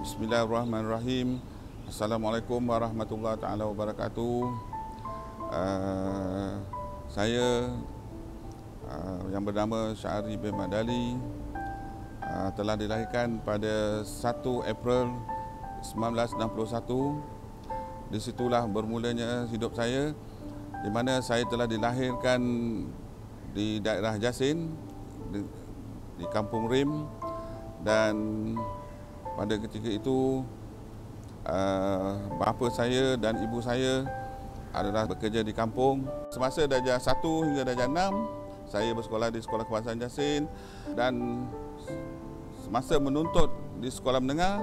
Bismillahirrahmanirrahim. Assalamualaikum warahmatullahi taala wabarakatuh. Saya yang bernama Syahri bin Madali telah dilahirkan pada 1 April 1961. Disitulah bermulanya hidup saya, di mana saya telah dilahirkan di daerah Jasin, di Kampung Rim, dan pada ketika itu bapa saya dan ibu saya adalah bekerja di kampung. Semasa darjah 1 hingga darjah 6, saya bersekolah di Sekolah Kebangsaan Jasin, dan semasa menuntut di sekolah menengah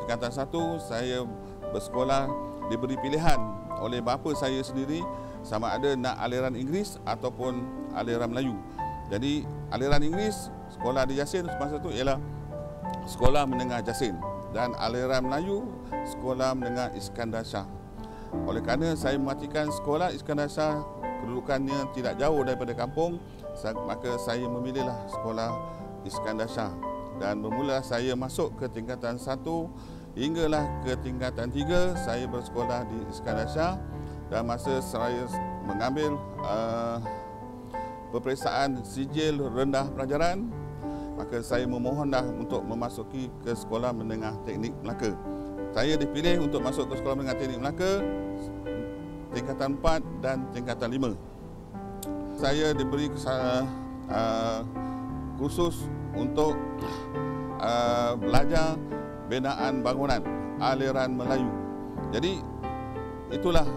tingkatan 1, saya bersekolah diberi pilihan oleh bapa saya sendiri sama ada nak aliran Inggeris ataupun aliran Melayu. Jadi aliran Inggeris sekolah di Jasin semasa itu ialah Sekolah Menengah Jasin, dan aliran Melayu Sekolah Menengah Iskandar Shah. Oleh kerana saya mematikan sekolah Iskandar Shah, kedudukannya tidak jauh daripada kampung, maka saya memilihlah sekolah Iskandar Shah, dan bermula saya masuk ke tingkatan 1 hinggalah ke tingkatan 3 saya bersekolah di Iskandar Shah. Dan masa saya mengambil peperiksaan sijil rendah pelajaran, maka saya memohonlah untuk memasuki ke Sekolah Menengah Teknik Melaka. Saya dipilih untuk masuk ke Sekolah Menengah Teknik Melaka tingkatan 4 dan tingkatan 5. Saya diberi kursus untuk belajar binaan bangunan aliran Melayu. Jadi itulah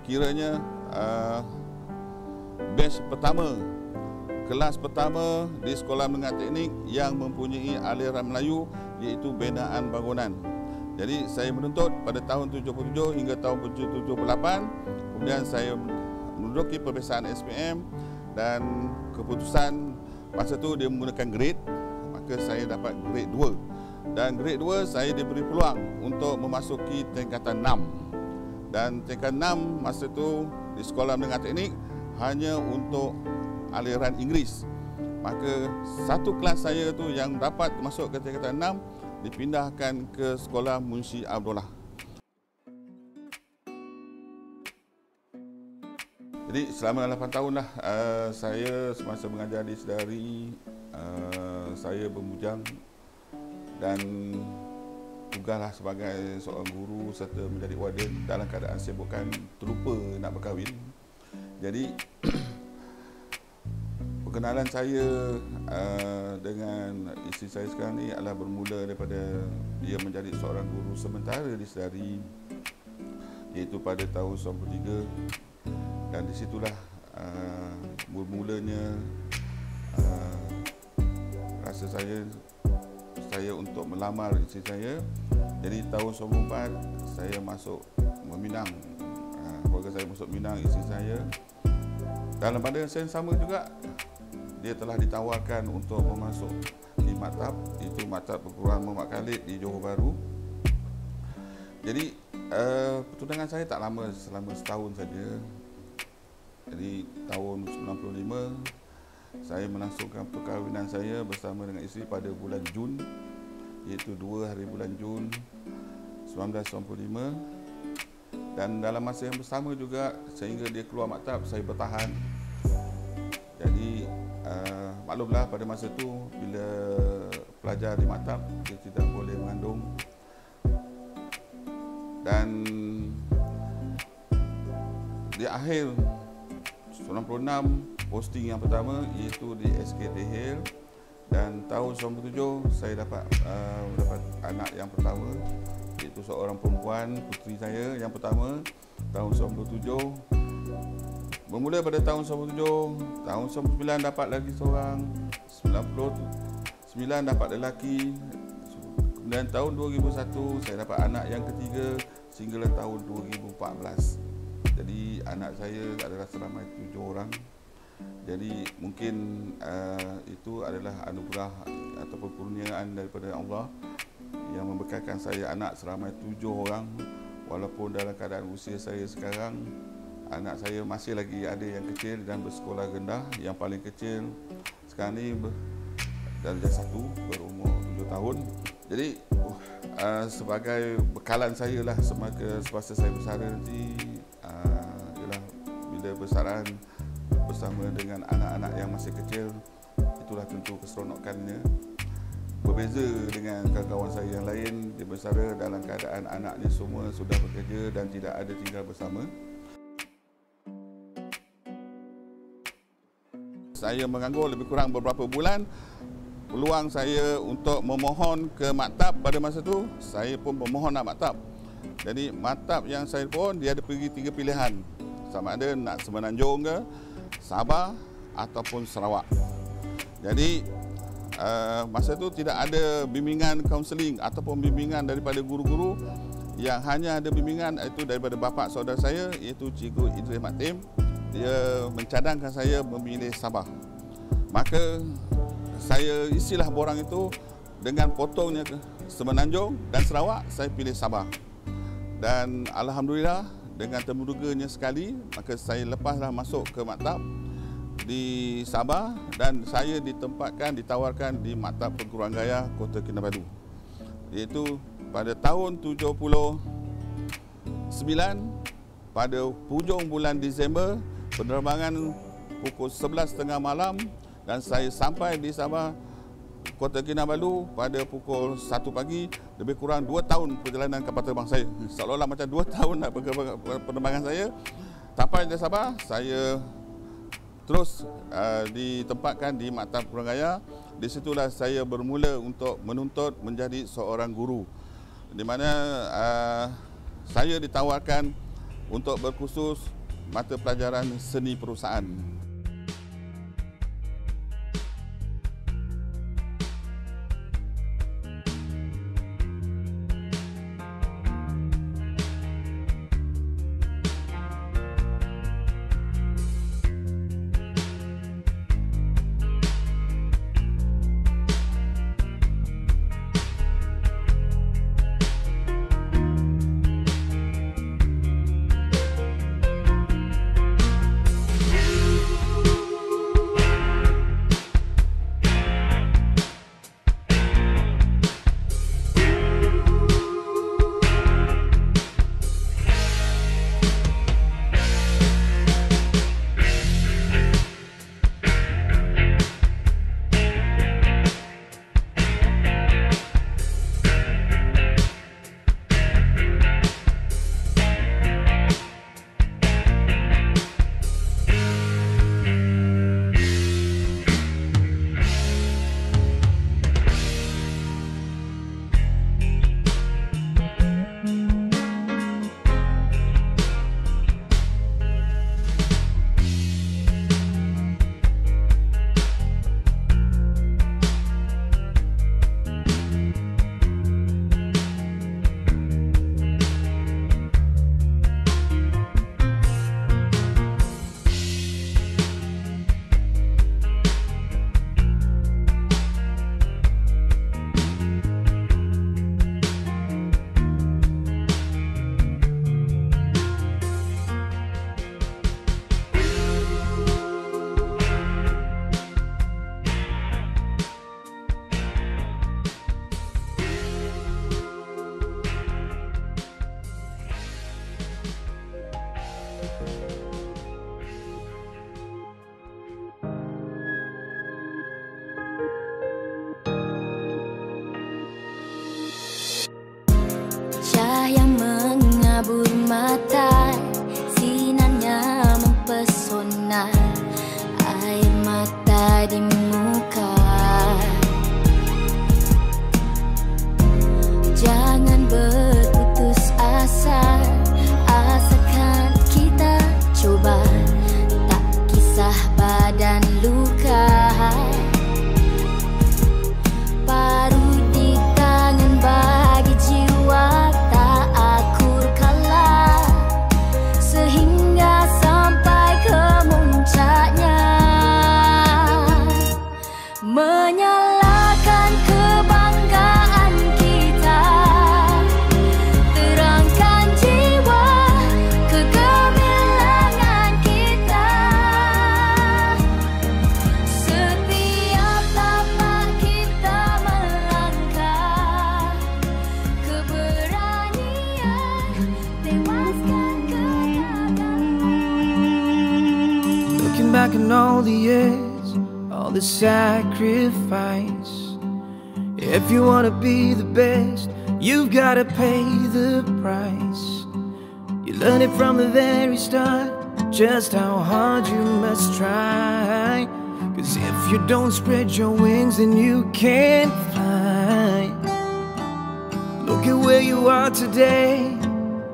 kiranya batch pertama, kelas pertama di Sekolah Menengah Teknik yang mempunyai aliran Melayu, iaitu binaan bangunan. Jadi saya menuntut pada tahun 77 hingga tahun 78, kemudian saya menduduki peperiksaan SPM, dan keputusan masa itu dia menggunakan grade, maka saya dapat grade 2. Dan grade 2 saya diberi peluang untuk memasuki tingkatan 6. Dan tingkatan 6 masa itu di Sekolah Menengah Teknik hanya untuk aliran Inggeris. Maka satu kelas saya tu yang dapat masuk ke tingkatan 6 dipindahkan ke Sekolah Munshi Abdullah. Jadi selama 8 tahunlah saya semasa mengajar di Sedari, saya bermujang dan tugaslah sebagai seorang guru serta menjadi warden dalam keadaan saya bukan terlupa nak berkahwin. Jadi perkenalan saya dengan isteri saya sekarang ni adalah bermula daripada dia menjadi seorang guru sementara di Sedari, iaitu pada tahun 93, dan di situlah bermulanya rasa saya untuk melamar isteri saya. Jadi tahun 94 saya masuk meminang, keluarga saya masuk minang isteri saya. Dalam pada yang sama juga, dia telah ditawarkan untuk memasuk di maktab, itu Maktab Perguruan Muhammad Khalid di Johor Bahru. Jadi pertunangan saya tak lama, selama setahun saja. Jadi tahun 95 saya melangsungkan perkahwinan saya bersama dengan isteri pada bulan Jun, iaitu 2 hari bulan Jun 1995. Dan dalam masa yang bersama juga, sehingga dia keluar maktab, saya bertahan. Jadi maklumlah pada masa itu bila pelajar di maktab dia tidak boleh mengandung. Dan di akhir 96 posting yang pertama iaitu di SKT Hill, dan tahun 97 saya dapat anak yang pertama, iaitu seorang perempuan, puteri saya yang pertama tahun 97. Bermula pada tahun 97, tahun 99 dapat lagi seorang, 99 dapat lelaki. Kemudian tahun 2001 saya dapat anak yang ketiga, sehinggalah tahun 2014. Jadi anak saya adalah seramai 7 orang. Jadi mungkin itu adalah anugerah ataupun kurniaan daripada Allah yang membekalkan saya anak seramai 7 orang. Walaupun dalam keadaan usia saya sekarang, anak saya masih lagi ada yang kecil dan bersekolah rendah. Yang paling kecil sekarang ni darjah 1, berumur 7 tahun. Jadi sebagai bekalan saya lah semasa saya bersara nanti, ialah bila bersaran bersama dengan anak-anak yang masih kecil, itulah tentu keseronokannya. Berbeza dengan kawan-kawan saya yang lain, dia bersara dalam keadaan anaknya semua sudah bekerja dan tidak ada tinggal bersama. Saya menganggur lebih kurang beberapa bulan. Peluang saya untuk memohon ke maktab pada masa itu, saya pun memohon nak maktab. Jadi maktab yang saya pun, dia ada pergi 3 pilihan. Sama ada nak Semenanjung ke, Sabah ataupun Sarawak. Jadi masa itu tidak ada bimbingan kaunseling ataupun bimbingan daripada guru-guru. Yang hanya ada bimbingan itu daripada bapa saudara saya, iaitu Cikgu Idris Maktim. Dia mencadangkan saya memilih Sabah. Maka saya isilah borang itu dengan potongnya ke Semenanjung dan Sarawak, saya pilih Sabah. Dan alhamdulillah dengan temuduganya sekali, maka saya lepaslah masuk ke maktab di Sabah dan saya ditawarkan di Maktab Perguruan Gaya Kota Kinabalu. Iaitu pada tahun 79, pada hujung bulan Disember, penerbangan pukul 11.30 malam dan saya sampai di Sabah Kota Kinabalu pada pukul 1 pagi. Lebih kurang 2 tahun perjalanan kapal terbang saya. Seolah-olah macam 2 tahun nak penerbangan saya. Sampai di Sabah, saya terus ditempatkan di Maktab Perguruan Gaya. Di situlah saya bermula untuk menuntut menjadi seorang guru. Di mana saya ditawarkan untuk berkursus mata pelajaran seni perusahaan. in all the years, all the sacrifice. If you wanna be the best, you've gotta pay the price. You learn it from the very start, just how hard you must try. 'Cause if you don't spread your wings, then you can't fly. Look at where you are today.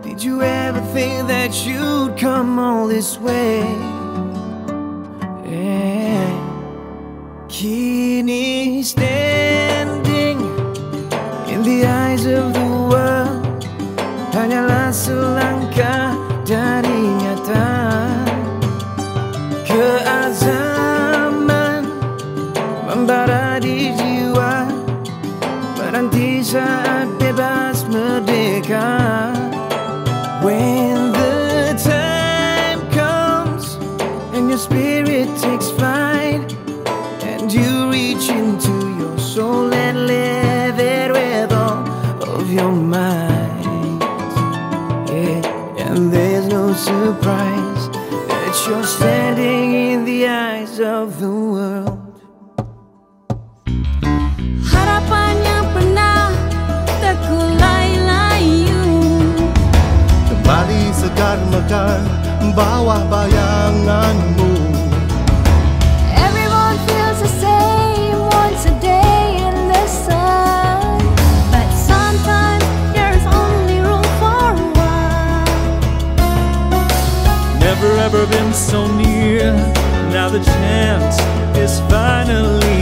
Did you ever think that you'd come all this way? Yeah. Kini standing in the eyes of the world, hanyalah selangkah dari nyata. Keazaman membara di jiwa, menanti saat bebas merdeka. When the time comes and your spirit takes flight, and you reach into your soul and live it with all of your might, yeah. And there's no surprise that you're standing in the eyes of the world. Harapan yang pernah terkulai-layu kembali segar mekar bawah bayanganmu. Everyone feels the same once a day in the sun, but sometimes there's only room for one. Never ever been so near, now the chance is finally